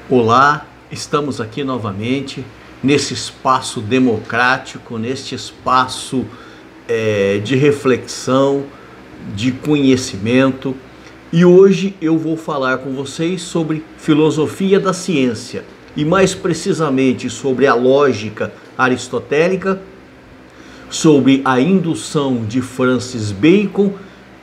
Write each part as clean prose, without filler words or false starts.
Olá, estamos aqui novamente nesse espaço democrático, neste espaço de reflexão, de conhecimento, e hoje eu vou falar com vocês sobre filosofia da ciência e mais precisamente sobre a lógica aristotélica, sobre a indução de Francis Bacon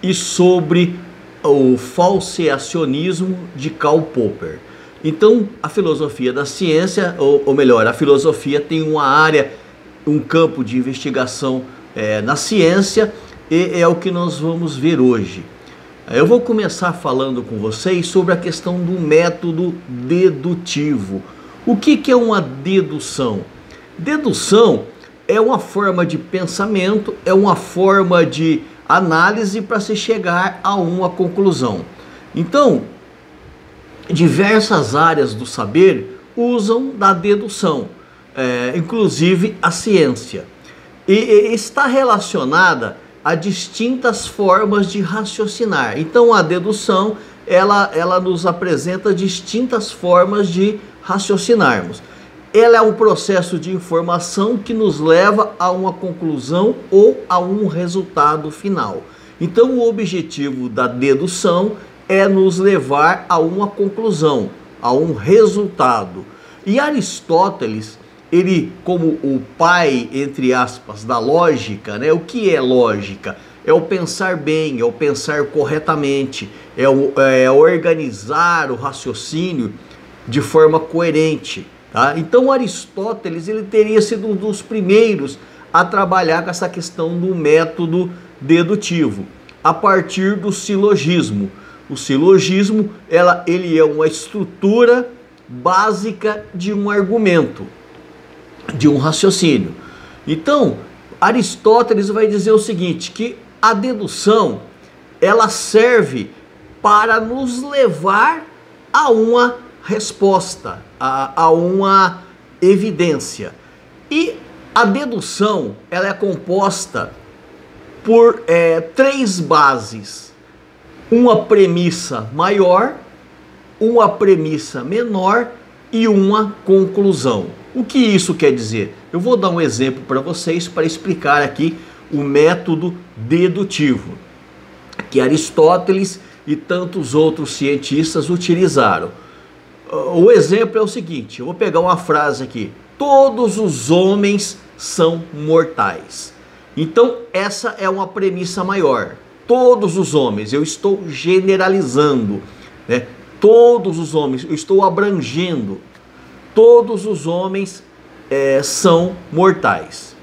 e sobre o falseacionismo de Karl Popper. Então, a filosofia da ciência, ou melhor, a filosofia tem uma área, um campo de investigação na ciência, e é o que nós vamos ver hoje. Eu vou começar falando com vocês sobre a questão do método dedutivo. O que é uma dedução? Dedução é uma forma de pensamento, é uma forma de análise para se chegar a uma conclusão. Então, diversas áreas do saber usam da dedução, inclusive a ciência, e está relacionada a distintas formas de raciocinar. Então a dedução ela nos apresenta distintas formas de raciocinarmos. Ela é um processo de informação que nos leva a uma conclusão ou a um resultado final. Então o objetivo da dedução é nos levar a uma conclusão, a um resultado. E Aristóteles, ele como o pai, entre aspas, da lógica, né? O que é lógica? É o pensar bem, é o pensar corretamente, é organizar o raciocínio de forma coerente. Tá? Então Aristóteles ele teria sido um dos primeiros a trabalhar com essa questão do método dedutivo, a partir do silogismo. O silogismo ele é uma estrutura básica de um argumento, de um raciocínio. Então, Aristóteles vai dizer o seguinte, que a dedução ela serve para nos levar a uma resposta, a uma evidência. E a dedução ela é composta por três bases. Uma premissa maior, uma premissa menor e uma conclusão. O que isso quer dizer? Eu vou dar um exemplo para vocês para explicar aqui o método dedutivo que Aristóteles e tantos outros cientistas utilizaram. O exemplo é o seguinte, eu vou pegar uma frase aqui: todos os homens são mortais. Então essa é uma premissa maior. Todos os homens, eu estou generalizando, né? Todos os homens, eu estou abrangendo. Todos os homens são mortais.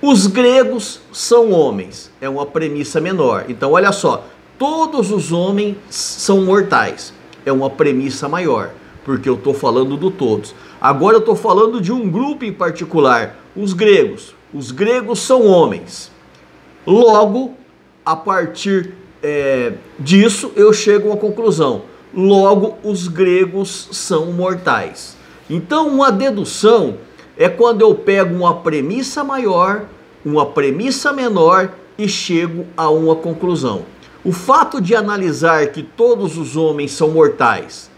Os gregos são homens, é uma premissa menor. Então olha só, todos os homens são mortais, é uma premissa maior, porque eu estou falando do todos. Agora eu estou falando de um grupo em particular, os gregos. Os gregos são homens. Logo, a partir disso eu chego a uma conclusão. Logo, os gregos são mortais. Então, uma dedução é quando eu pego uma premissa maior, uma premissa menor e chego a uma conclusão. O fato de analisar que todos os homens são mortais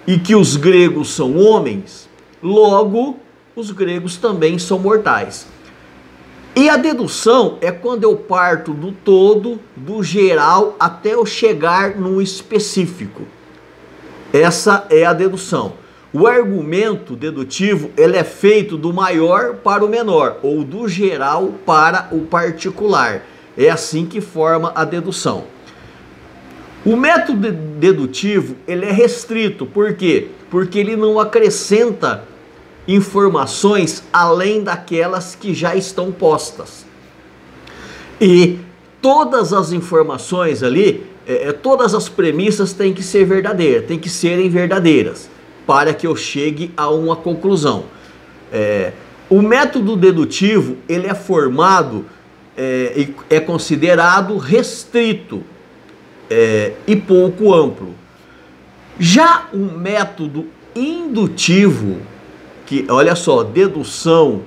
e que os gregos são homens, logo, os gregos também são mortais. E a dedução é quando eu parto do todo, do geral, até eu chegar no específico. Essa é a dedução. O argumento dedutivo ele é feito do maior para o menor, ou do geral para o particular. É assim que forma a dedução. O método dedutivo ele é restrito. Por quê? Porque ele não acrescenta informações além daquelas que já estão postas. E todas as informações ali, todas as premissas têm que ser verdadeiras, têm que serem verdadeiras, para que eu chegue a uma conclusão. O método dedutivo, ele é formado, é considerado restrito e pouco amplo. Já o método indutivo, que, olha só, dedução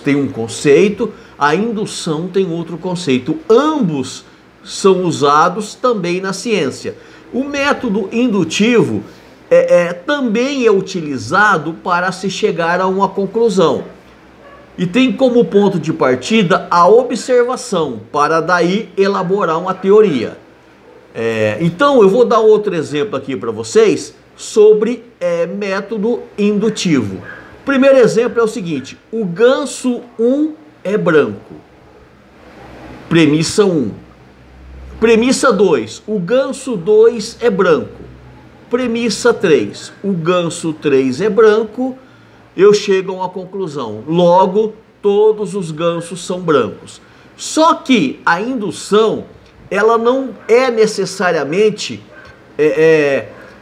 tem um conceito, a indução tem outro conceito. Ambos são usados também na ciência. O método indutivo também é utilizado para se chegar a uma conclusão. E tem como ponto de partida a observação, para daí elaborar uma teoria. Então eu vou dar outro exemplo aqui para vocês sobre método indutivo. O primeiro exemplo é o seguinte: o ganso 1 é branco. Premissa 1. Premissa 2. O ganso 2 é branco. Premissa 3. O ganso 3 é branco. Eu chego a uma conclusão. Logo, todos os gansos são brancos. Só que a indução, ela não é necessariamente,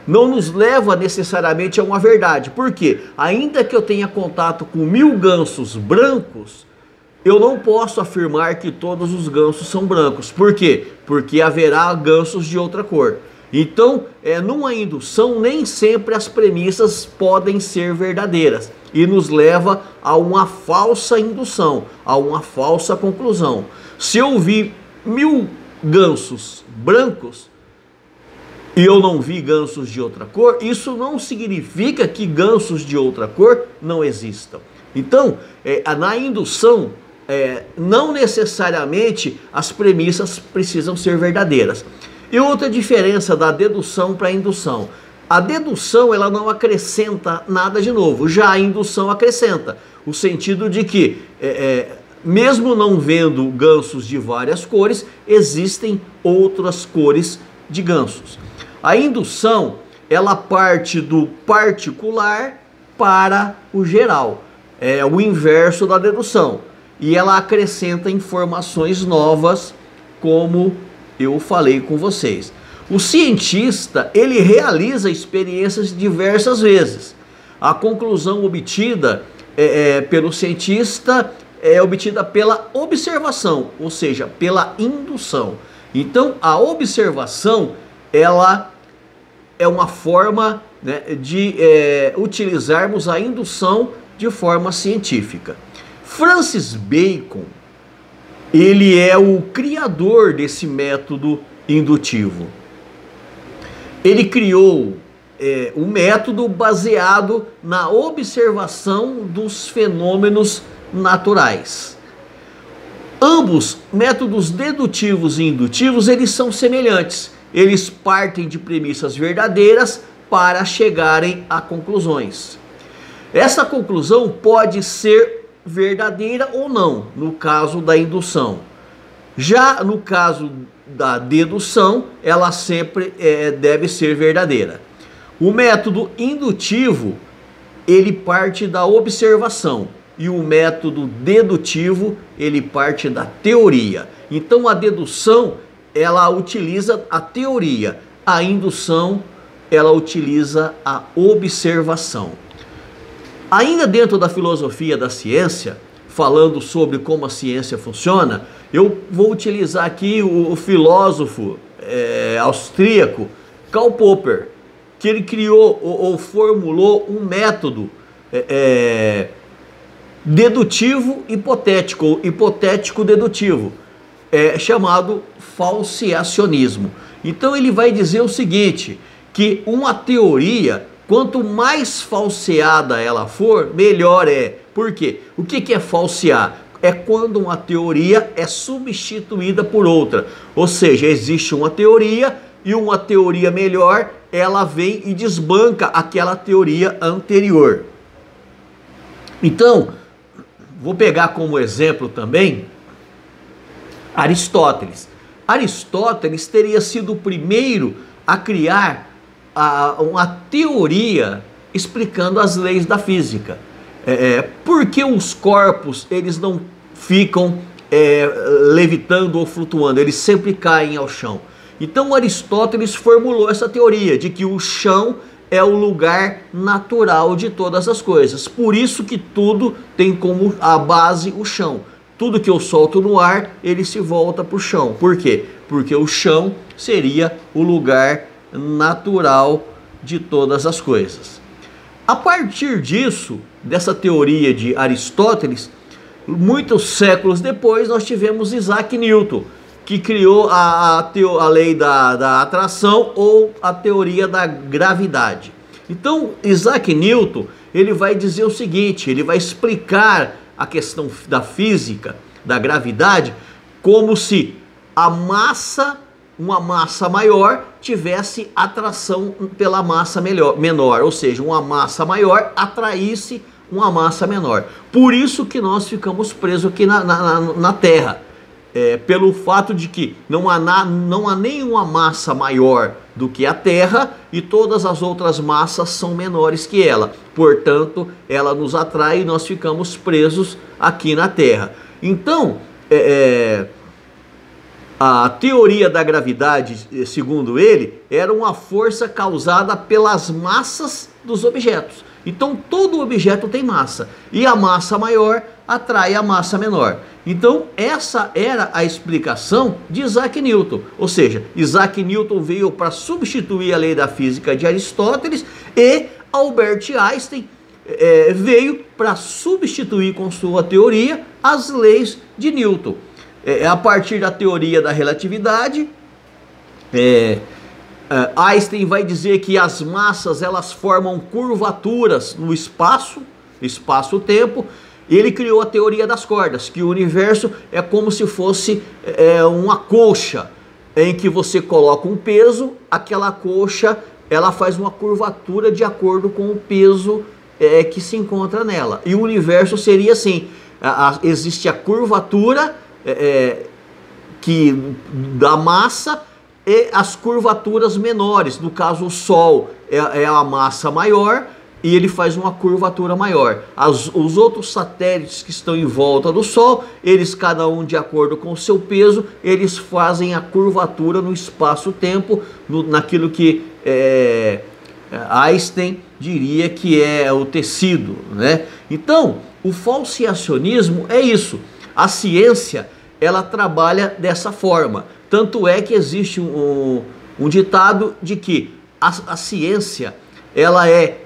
não nos leva necessariamente a uma verdade. Por quê? Ainda que eu tenha contato com 1000 gansos brancos, eu não posso afirmar que todos os gansos são brancos. Por quê? Porque haverá gansos de outra cor. Então, numa indução, nem sempre as premissas podem ser verdadeiras. E nos leva a uma falsa indução, a uma falsa conclusão. Se eu vi 1000 gansos brancos e eu não vi gansos de outra cor, isso não significa que gansos de outra cor não existam. Então, na indução, não necessariamente as premissas precisam ser verdadeiras. E outra diferença da dedução para a indução: a dedução, ela não acrescenta nada de novo, já a indução acrescenta, o sentido de que mesmo não vendo gansos de várias cores, existem outras cores de gansos. A indução, ela parte do particular para o geral, é o inverso da dedução, e ela acrescenta informações novas, como eu falei com vocês. O cientista, ele realiza experiências diversas vezes. A conclusão obtida pelo cientista é obtida pela observação, ou seja, pela indução. Então, a observação, ela é uma forma, né, de utilizarmos a indução de forma científica. Francis Bacon, ele é o criador desse método indutivo. Ele criou um método baseado na observação dos fenômenos naturais. Ambos, métodos dedutivos e indutivos, eles são semelhantes. Eles partem de premissas verdadeiras para chegarem a conclusões. Essa conclusão pode ser verdadeira ou não, no caso da indução. Já no caso da dedução, ela sempre deve ser verdadeira. O método indutivo, ele parte da observação, e o método dedutivo, ele parte da teoria. Então a dedução, ela utiliza a teoria, a indução, ela utiliza a observação. Ainda dentro da filosofia da ciência, falando sobre como a ciência funciona, eu vou utilizar aqui o filósofo austríaco Karl Popper, que ele criou ou formulou um método dedutivo hipotético, ou hipotético dedutivo, chamado falseacionismo. Então ele vai dizer o seguinte, que uma teoria, quanto mais falseada ela for, melhor é. Por quê? O que é falsear? É quando uma teoria é substituída por outra. Ou seja, existe uma teoria e uma teoria melhor, ela vem e desbanca aquela teoria anterior. Então, vou pegar como exemplo também Aristóteles. Aristóteles teria sido o primeiro a criar uma teoria explicando as leis da física. Por que os corpos, eles não ficam levitando ou flutuando? Eles sempre caem ao chão. Então Aristóteles formulou essa teoria de que o chão é o lugar natural de todas as coisas. Por isso que tudo tem como a base o chão. Tudo que eu solto no ar, ele se volta para o chão. Por quê? Porque o chão seria o lugar natural de todas as coisas. A partir disso, dessa teoria de Aristóteles, muitos séculos depois nós tivemos Isaac Newton, que criou a lei da atração ou a teoria da gravidade. Então, Isaac Newton, ele vai dizer o seguinte, ele vai explicar a questão da física, da gravidade, como se uma massa maior tivesse atração pela massa menor, ou seja, uma massa maior atraísse uma massa menor. Por isso que nós ficamos presos aqui na Terra. Pelo fato de que não há nenhuma massa maior do que a Terra e todas as outras massas são menores que ela. Portanto, ela nos atrai e nós ficamos presos aqui na Terra. Então, a teoria da gravidade, segundo ele, era uma força causada pelas massas dos objetos. Então, todo objeto tem massa e a massa maior atrai a massa menor. Então, essa era a explicação de Isaac Newton. Ou seja, Isaac Newton veio para substituir a lei da física de Aristóteles e Albert Einstein veio para substituir com sua teoria as leis de Newton. A partir da teoria da relatividade, Einstein vai dizer que as massas elas formam curvaturas no espaço-tempo. Ele criou a teoria das cordas, que o universo é como se fosse uma colcha, em que você coloca um peso, aquela colcha ela faz uma curvatura de acordo com o peso que se encontra nela. E o universo seria assim, existe a curvatura da massa e as curvaturas menores. No caso, o Sol é a massa maior e ele faz uma curvatura maior. Os outros satélites que estão em volta do Sol, eles cada um de acordo com o seu peso, eles fazem a curvatura no espaço-tempo, naquilo que Einstein diria que é o tecido, né? Então, o falciacionismo é isso. A ciência, ela trabalha dessa forma. Tanto é que existe um ditado de que a ciência, ela é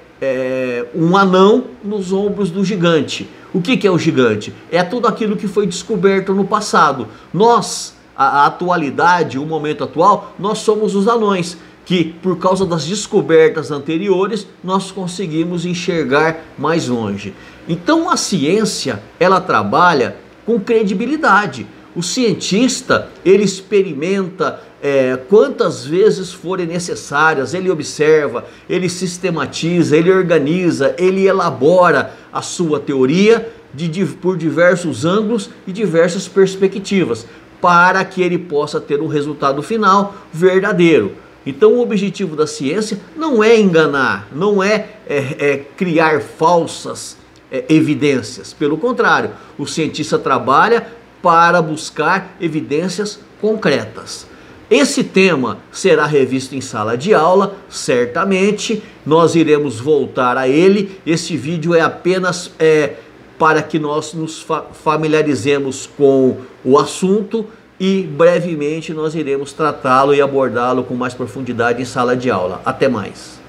um anão nos ombros do gigante. O que é o gigante? É tudo aquilo que foi descoberto no passado. Nós, a atualidade, o momento atual, nós somos os anões, que por causa das descobertas anteriores, nós conseguimos enxergar mais longe. Então a ciência, ela trabalha com credibilidade. O cientista, ele experimenta quantas vezes forem necessárias, ele observa, ele sistematiza, ele organiza, ele elabora a sua teoria por diversos ângulos e diversas perspectivas, para que ele possa ter um resultado final verdadeiro. Então o objetivo da ciência não é enganar, não é criar falsas evidências. Pelo contrário, o cientista trabalha para buscar evidências concretas. Esse tema será revisto em sala de aula, certamente, nós iremos voltar a ele. Esse vídeo é apenas para que nós nos familiarizemos com o assunto e brevemente nós iremos tratá-lo e abordá-lo com mais profundidade em sala de aula. Até mais!